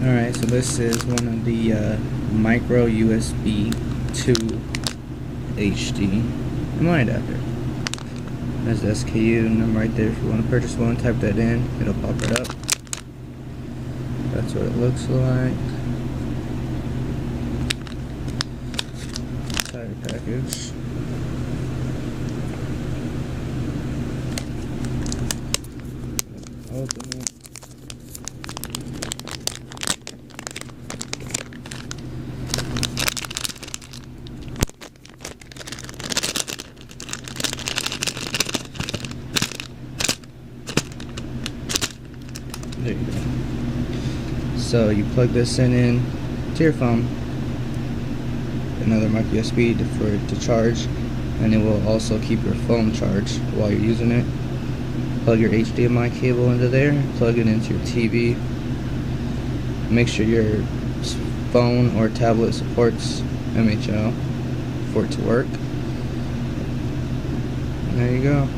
Alright, so this is one of the micro USB 2 HDMI adapter. There's the SKU number right there. If you want to purchase one, type that in, it'll pop right up. That's what it looks like. Entire package. Open it. There you go. So you plug this in to your phone, another micro USB for it to charge, and it will also keep your phone charged while you're using it. Plug your HDMI cable into there, plug it into your TV. Make sure your phone or tablet supports MHL for it to work. And there you go.